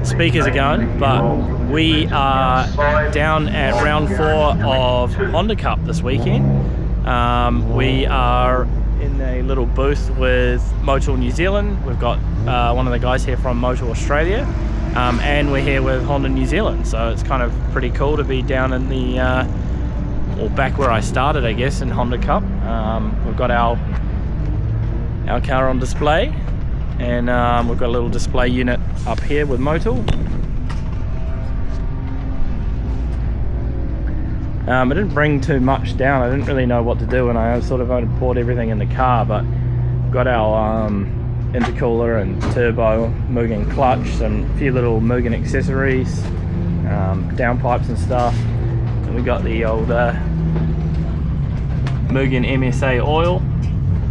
speakers are going, but we are down at round 4 of Honda Cup this weekend. We are in a little booth with Motul New Zealand. We've got one of the guys here from Motul Australia, and we're here with Honda New Zealand, so it's kind of pretty cool to be down in the or back where I started, I guess, in Honda Cup. We've got our car on display, and we've got a little display unit up here with Motul. I didn't bring too much down. I didn't really know what to do, and I sort of only bought everything in the car, but we've got our intercooler and turbo, Mugen clutch, some few little Mugen accessories, downpipes and stuff, and we got the old Mugen MSA oil,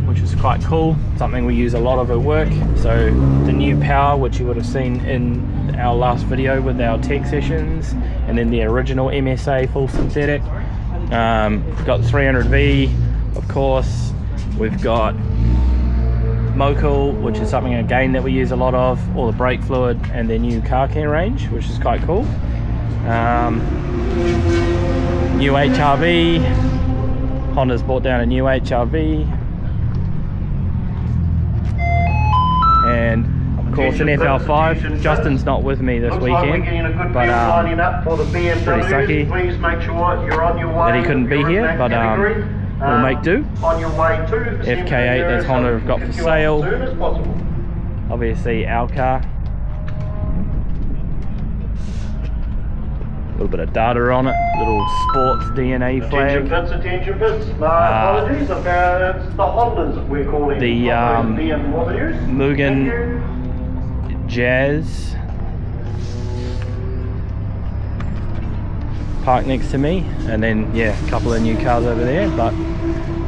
which is quite cool, something we use a lot of at work. So the new power, which you would have seen in our last video with our tech sessions, and then the original MSA full synthetic. We've got 300V, of course. We've got Motul, which is something again that we use a lot of, all the brake fluid, and their new car care range, which is quite cool. New HRV, Honda's brought down a new HRV, and of course an FL5. Justin's not with me this weekend, but pretty sucky that he couldn't be here, but we'll make do. FK8, that's Honda have got for sale. Obviously our car. A little bit of data on it, little sports DNA flag. Attention fits. No, apologies. It's the Hondas we're calling. The Mugen Jazz parked next to me, and then yeah, a couple of new cars over there. But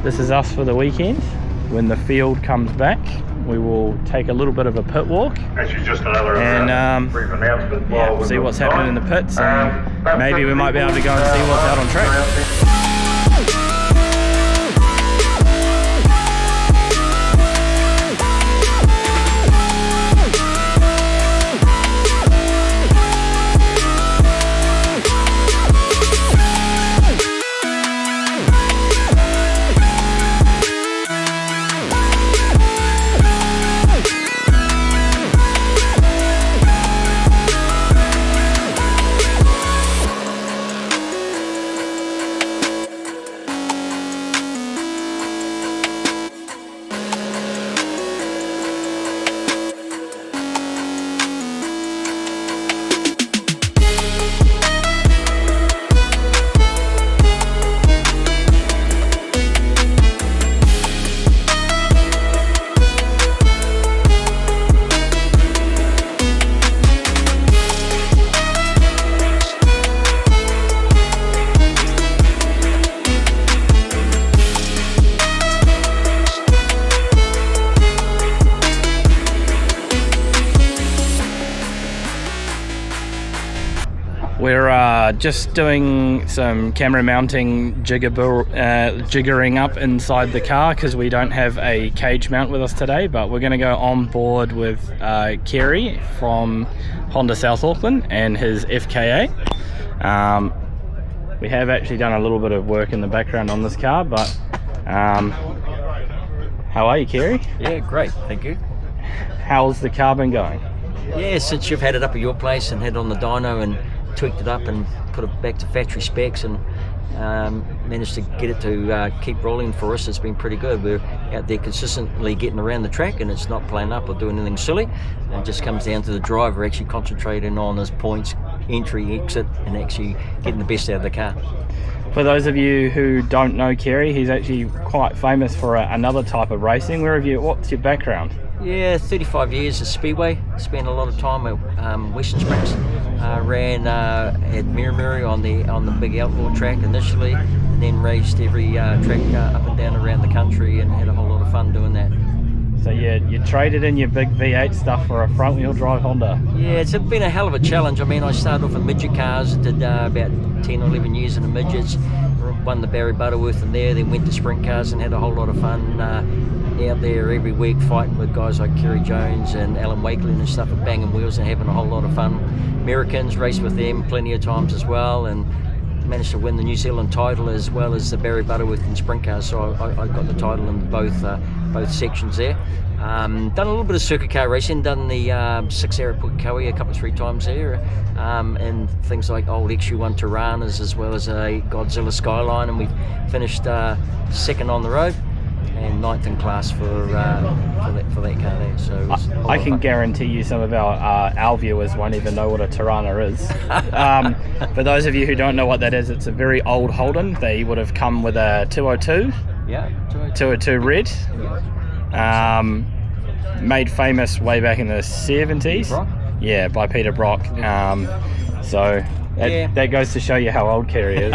this is us for the weekend. When the field comes back, we will take a little bit of a pit walk, actually just another and brief announcement. Yeah, see what's happening in the pits, and maybe we might be able to go and see what's out on track. We're just doing some camera mounting jiggering up inside the car because we don't have a cage mount with us today, but we're going to go on board with Kerry from Honda South Auckland and his FK8. We have actually done a little bit of work in the background on this car, but how are you, Kerry? Yeah, great, thank you. How's the car been going? Yeah, since you've had it up at your place and had it on the dyno and tweaked it up and put it back to factory specs and managed to get it to keep rolling for us, it's been pretty good. We're out there consistently getting around the track, and it's not playing up or doing anything silly. It just comes down to the driver actually concentrating on his points, entry, exit, and actually getting the best out of the car. For those of you who don't know Kerry, he's actually quite famous for another type of racing. What's your background? Yeah, 35 years at Speedway. Spent a lot of time at Western Springs. Ran at Miramiri on the big outlaw track initially, and then raced every track up and down around the country, and had a whole lot of fun doing that. So you traded in your big V8 stuff for a front wheel drive Honda? Yeah, it's been a hell of a challenge. I mean, I started off in midget cars, did about 10 or 11 years in the midgets, won the Barry Butterworth in there, then went to sprint cars and had a whole lot of fun out there every week fighting with guys like Kerry Jones and Alan Wakelin and stuff, and banging wheels and having a whole lot of fun. Americans, raced with them plenty of times as well, and managed to win the New Zealand title as well as the Barry Butterworth and sprint cars. So I got the title in both sections there. Done a little bit of circuit car racing, done the 6 hour at Pukekohe a couple of 3 times there, and things like old XU1 Tiranas as well as a Godzilla Skyline, and we finished 2nd on the road and 9th in class for that car there. So I can guarantee you some of our viewers won't even know what a Tirana is. For those of you who don't know what that is, it's a very old Holden. They would have come with a 202. Yeah, 202 red. Made famous way back in the 70s. Brock? Yeah, by Peter Brock. So that goes to show you how old Kerry is.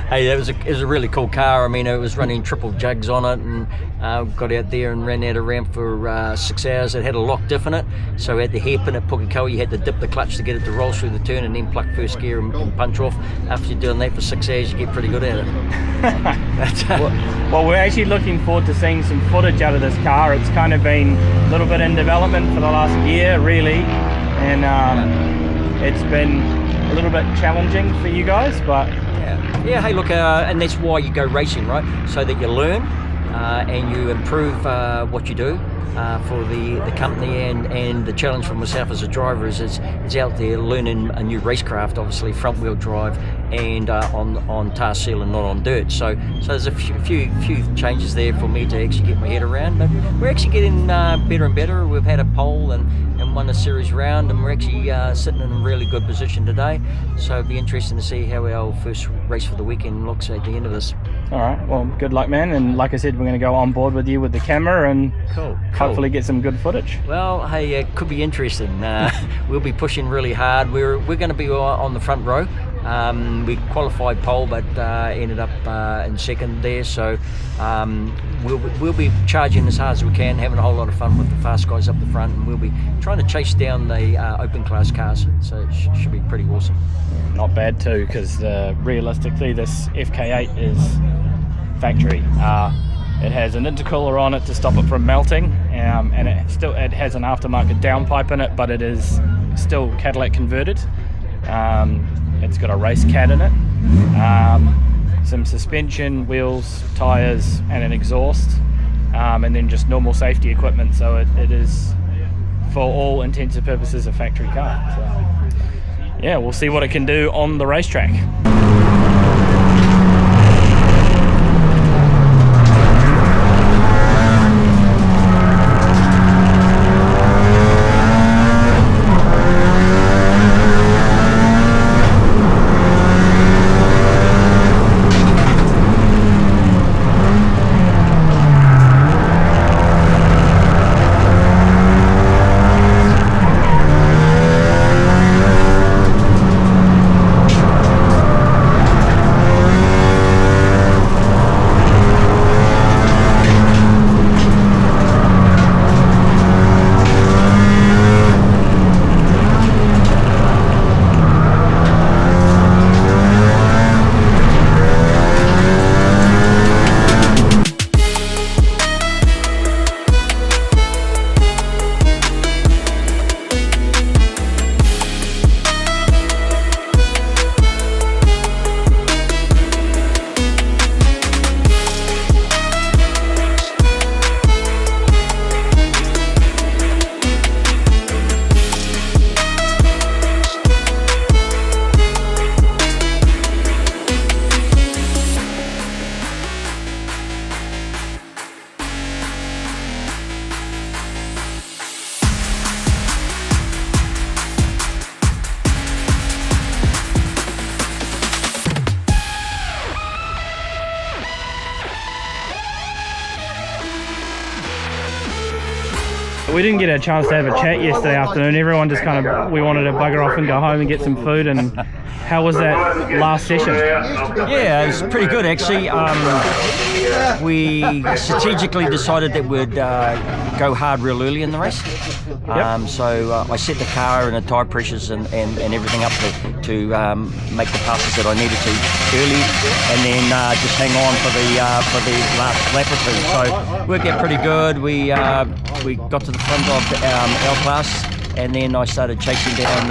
Hey, it was a really cool car. I mean, it was running triple jugs on it, and got out there and ran out of ramp for 6 hours. It had a lock diff in it, so at the hairpin at Pukekohe you had to dip the clutch to get it to roll through the turn and then pluck first gear and punch off. After you're doing that for 6 hours, you get pretty good at it. Well, we're actually looking forward to seeing some footage out of this car. It's kind of been a little bit in development for the last year, really, and it's been a little bit challenging for you guys, but yeah. Hey, look, and that's why you go racing, right? So that you learn and you improve what you do for the company, and the challenge for myself as a driver is out there learning a new racecraft, obviously front wheel drive and on tar seal and not on dirt. So there's a few changes there for me to actually get my head around. But we're actually getting better and better. We've had a pole and won a series round, and we're actually sitting in a really good position today. So it'd be interesting to see how our first race for the weekend looks at the end of this. All right, well, good luck, man. And like I said, we're going to go on board with you with the camera and hopefully get some good footage. Well, hey, it could be interesting. We'll be pushing really hard. We're going to be on the front row. We qualified pole, but ended up in 2nd there. So we'll be charging as hard as we can, having a whole lot of fun with the fast guys up the front, and we'll be trying to chase down the open class cars. So it should be pretty awesome. Not bad too, because realistically, this FK8 is factory. It has an intercooler on it to stop it from melting, and it has an aftermarket downpipe in it, but it is still Cadillac converted. It's got a race cat in it, some suspension, wheels, tyres and an exhaust, and then just normal safety equipment, so it is for all intents and purposes a factory car. So, yeah, we'll see what it can do on the racetrack. we didn't get a chance to have a chat yesterday afternoon. Everyone just kind of, we wanted to bugger off and go home and get some food. And how was that last session? Yeah, it was pretty good actually. We strategically decided that we'd go hard real early in the race. So I set the car and the tyre pressures and everything up to make the passes that I needed to early, and then just hang on for the last lap or two. So worked out pretty good. We got to the front of our class, and then I started chasing down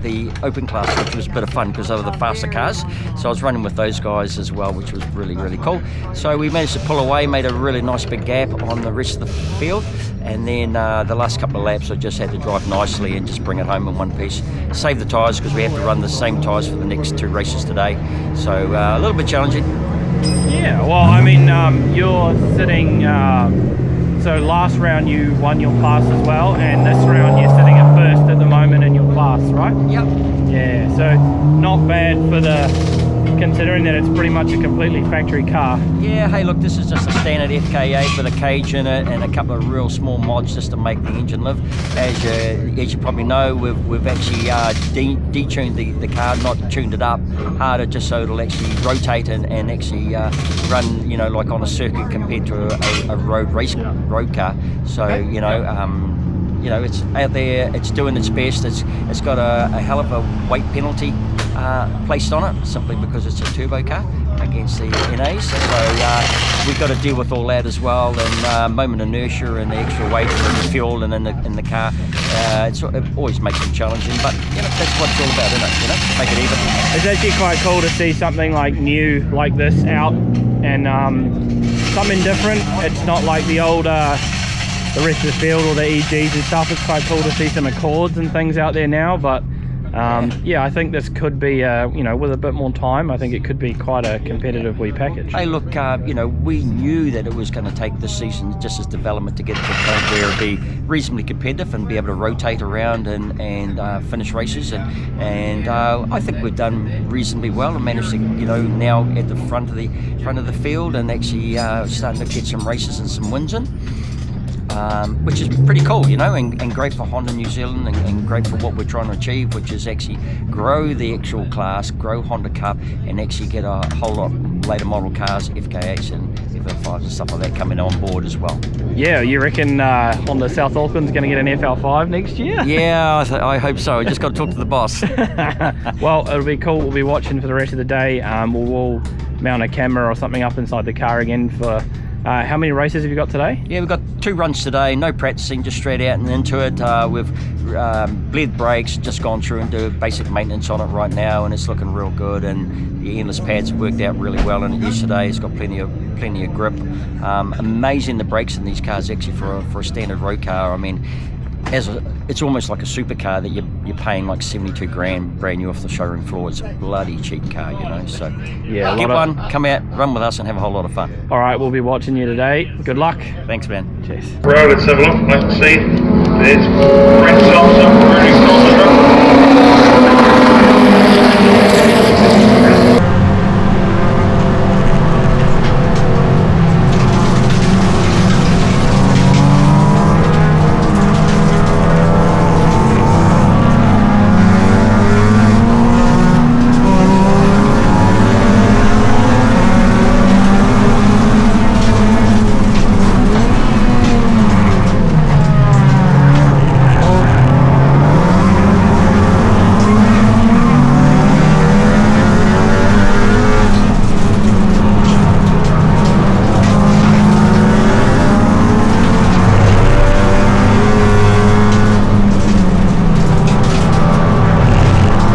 the open class, which was a bit of fun because they were the faster cars. So I was running with those guys as well, which was really, really cool. So we managed to pull away, made a really nice big gap on the rest of the field, and then the last couple of laps I just had to drive nicely and just bring it home in one piece. Save the tyres because we have to run the same tyres for the next 2 races today. So a little bit challenging. Yeah, well, I mean, you're sitting... So last round you won your class as well, and this round you're sitting at first at the moment in your class, right? Yep. Yeah, so not bad for considering that it's pretty much a completely factory car. Yeah, hey look, this is just a standard FK8 with a cage in it and a couple of real small mods just to make the engine live. As you probably know, we've actually detuned the car, not tuned it up harder, just so it'll actually rotate and actually run, you know, like on a circuit compared to a road car. So it's out there, it's doing its best. It's got a hell of a weight penalty placed on it, simply because it's a turbo car against the NAs. So we've got to deal with all that as well, and moment inertia and the extra weight in the fuel and in the car. It always makes it challenging, but that's what it's all about, isn't it? Make it even. It's actually quite cool to see something like new like this out, and something different. It's not like the old the rest of the field or the EGs and stuff. It's quite cool to see some Accords and things out there now, but yeah, I think this could be with a bit more time, I think it could be quite a competitive wee package. Hey look, we knew that it was going to take this season just as development to get to the point where it'd be reasonably competitive and be able to rotate around and finish races, and I think we've done reasonably well and managed to now at the front of the field and actually starting to get some races and some wins in. Which is pretty cool, and great for Honda New Zealand and great for what we're trying to achieve, which is actually grow the actual class, grow Honda Cup, and actually get a whole lot later model cars, FK8s and FL5s and stuff like that coming on board as well. Yeah, you reckon Honda South Auckland's going to get an FL5 next year? Yeah, I hope so. I just got to talk to the boss. Well, it'll be cool. We'll be watching for the rest of the day. We'll mount a camera or something up inside the car again for... how many races have you got today? Yeah, we've got 2 runs today, no practicing, just straight out and into it. We've bled brakes, just gone through and do basic maintenance on it right now, and it's looking real good, and the endless pads worked out really well in it yesterday. It's got plenty of grip. Amazing the brakes in these cars actually for a standard road car. I mean, it's almost like a supercar that you're paying like 72 grand brand new off the showroom floor. It's a bloody cheap car, So yeah, get one, come out, run with us, and have a whole lot of fun. All right, we'll be watching you today. Good luck. Thanks, man. Cheers. Right, let's have a look. Nice to see. There's Brent Thompson, Rooney Thompson.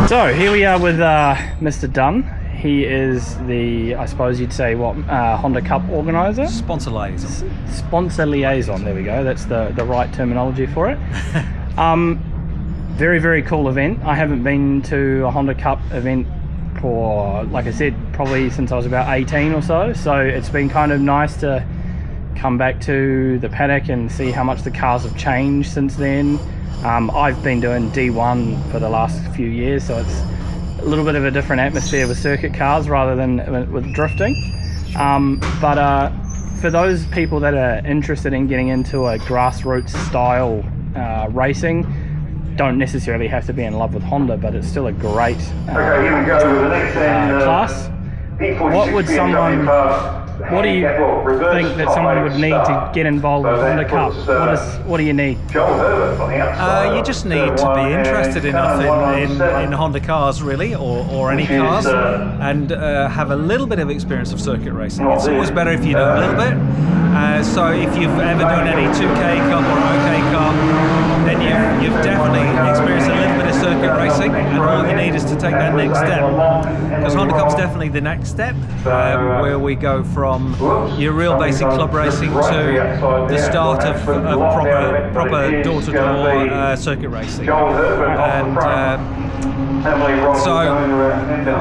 So here we are with Mr. Dunn. He is the, I suppose you'd say, what, Honda Cup organizer? Sponsor liaison. Sponsor liaison, there we go. That's the right terminology for it. Very, very cool event. I haven't been to a Honda Cup event for, like I said, probably since I was about 18 or so. So it's been kind of nice to come back to the paddock and see how much the cars have changed since then. I've been doing D1 for the last few years, so it's a little bit of a different atmosphere with circuit cars rather than with drifting. But for those people that are interested in getting into a grassroots style racing, don't necessarily have to be in love with Honda, but it's still a great class. What do you think that someone would need to get involved with Honda Cup? What do you need? You just need to be interested enough in Honda cars, really, or any cars, and have a little bit of experience of circuit racing. It's always better if you know a little bit. So if you've ever done any 2K Cup or OK Cup, then you've definitely experienced a little bit of circuit racing, and all you need is to take that next step. Because Honda Cup's definitely the next step, where we go from your real basic club racing to the start of proper door-to-door circuit racing. And so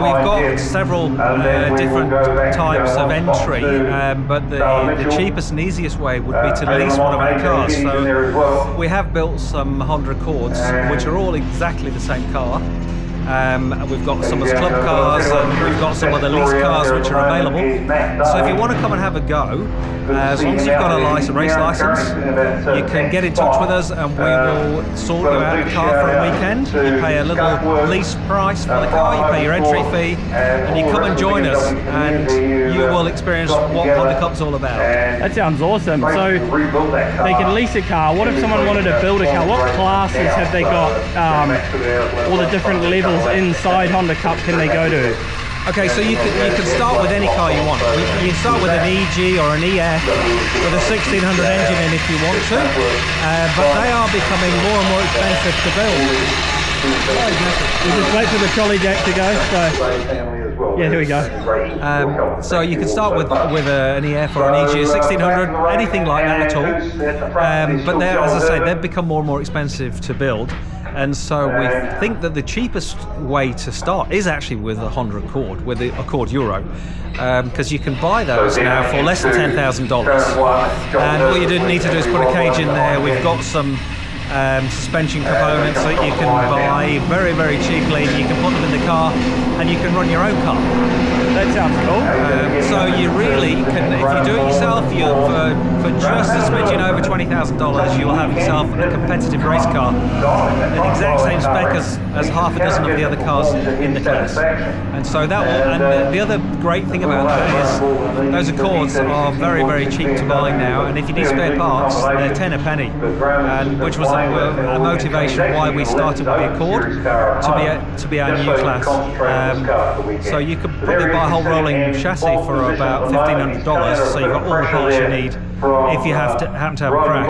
we've got several different types of entry, but the cheapest and easiest way would be to lease one of our cars. So we have built some Honda Accords, which are all exactly the same car. We've got some as club cars, and we've got some other lease cars which are available. So if you want to come and have a go, as long as you've got a race license, you can get in touch with us and we will sort you out a car for a weekend. You pay a little lease price for the car, you pay your entry fee, and you come and join us, and you will experience what Honda Cup's all about. That sounds awesome. So they can lease a car. What if someone wanted to build a car? What classes have they got? All the different levels inside Honda Cup can they go to? Okay, so you can start with any car you want. You can start with an EG or an EF with a 1600 engine in if you want to, but they are becoming more and more expensive to build. We'll just wait for the trolley jack to go. So yeah, here we go. So you can start with an EF or an EG, a 1600, anything like that at all. But as I say, they've become more and more expensive to build. And so we think that the cheapest way to start is actually with a Honda Accord, with the Accord Euro, because you can buy those now for less than $10,000. And all you need to do is put a cage in there. We've got some suspension components that you can buy very, very cheaply. You can put them in the car and you can run your own car. That sounds cool. So you really can, if you do it yourself, for just a smidgen over $20,000, you'll have yourself a competitive race car, the exact same spec as half a dozen of the other cars in the class. And so that will, and the other great thing about that is those Accords are very, very cheap to buy now, and if you need spare parts, they're 10 a penny, and which was a motivation why we started with the Accord to be our new class. So you could probably buy a whole rolling chassis for about $1,500, so you've got all the parts you need if you happen to have a crash.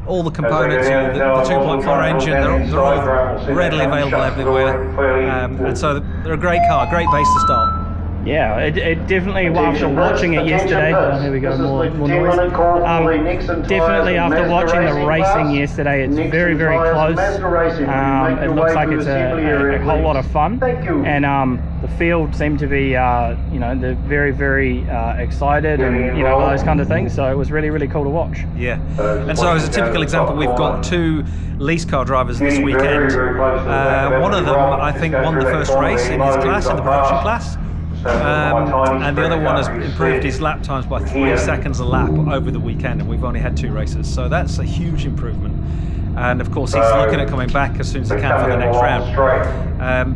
All the components, the 2.4 engine, they're all readily available everywhere, and so they're a great car, great base to start. Yeah, it definitely, after watching it yesterday, here we go, more noise. Definitely after watching the racing yesterday, it's very, very close. It looks like it's a whole lot of fun. And the field seemed to be, they're very, very excited and, all those kind of things. So it was really, really cool to watch. Yeah, and so as a typical example, we've got two lease car drivers this weekend. One of them, I think, won the first race in his class, in the production class. And the other one has improved his lap times by 3 seconds a lap over the weekend, and we've only had 2 races, so that's a huge improvement. And of course he's looking at coming back as soon as he can for the next round.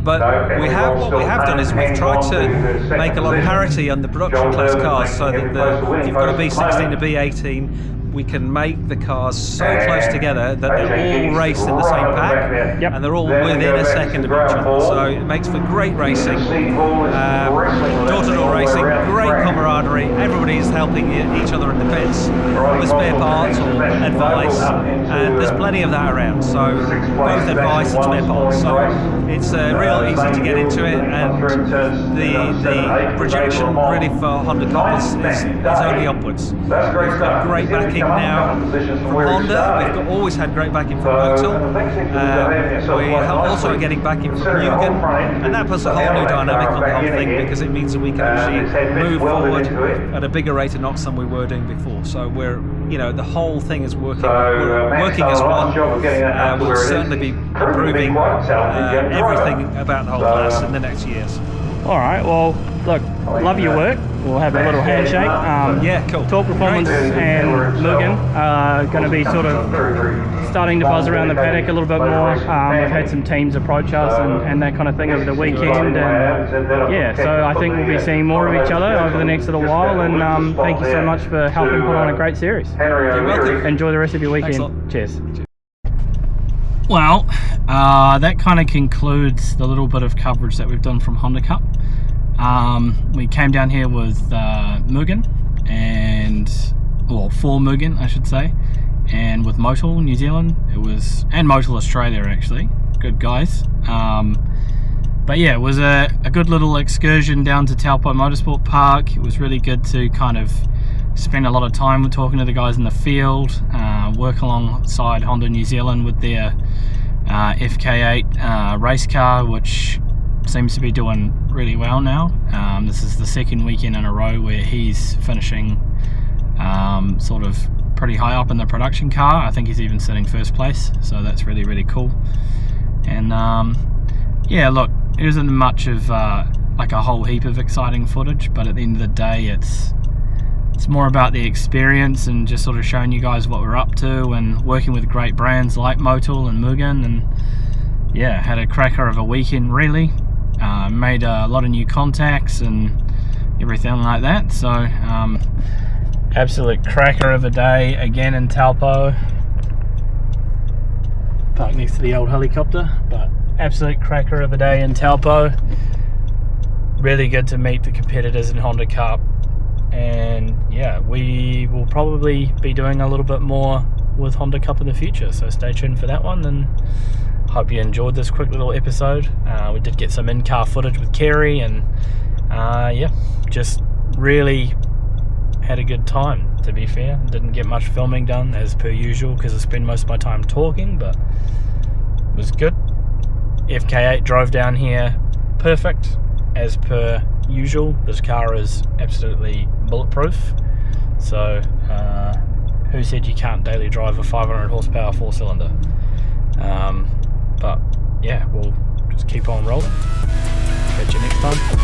But what we have done is we've tried to make a lot of parity on the production class cars, so that if you've got a B16 to B18, we can make the cars so close together that they're all raced in the same pack, and they're all within a second of each other. So it makes for great racing, door-to-door racing, great camaraderie. Everybody's helping each other in the pits with spare parts or advice, and there's plenty of that around. So both advice and spare parts. So it's real easy to get into it, and the projection really for Honda Cup is only upwards. We've got great backing now from Honda. We've always had great backing from Motul. We also are getting backing from Mugen, and that puts a whole new dynamic on the whole thing, because it means that we can actually move forward at a bigger rate of knots than we were doing before. So we're, the whole thing is working. We're working as one. We'll certainly be improving everything about the whole class in the next years. All right. Well, look, love your work. We'll have a little handshake. Yeah, cool. Talk Performance and Mugen are going to be sort of starting to buzz around the paddock a little bit more. We've had some teams approach us and that kind of thing over the weekend. And yeah, so I think we'll be seeing more of each other over the next little while. And thank you so much for helping put on a great series. You're welcome. Enjoy the rest of your weekend. Thanks a lot. Cheers. Well, that kind of concludes the little bit of coverage that we've done from Honda Cup. We came down here with Mugen for Mugen I should say, and with Motul New Zealand and Motul Australia actually, good guys. But yeah, it was a good little excursion down to Taupo Motorsport Park. It was really good to kind of spend a lot of time with talking to the guys in the field, work alongside Honda New Zealand with their FK8 race car, which seems to be doing really well now. This is the second weekend in a row where he's finishing sort of pretty high up in the production car. I think he's even sitting first place, so that's really, really cool. And yeah, look, it isn't much of like a whole heap of exciting footage, but at the end of the day it's more about the experience and just sort of showing you guys what we're up to and working with great brands like Motul and Mugen. And yeah, had a cracker of a weekend really. Made a lot of new contacts and everything like that. So absolute cracker of a day again in Taupo. Parked next to the old helicopter, but absolute cracker of a day in Taupo. Really good to meet the competitors in Honda Cup. And yeah, we will probably be doing a little bit more with Honda Cup in the future, so stay tuned for that one. And hope you enjoyed this quick little episode. We did get some in-car footage with Kerry, and yeah, just really had a good time, to be fair. Didn't get much filming done as per usual because I spend most of my time talking, but it was good. FK8 drove down here perfect as per usual. This car is absolutely bulletproof, so who said you can't daily drive a 500 horsepower 4-cylinder? But yeah, we'll just keep on rolling. Catch you next time.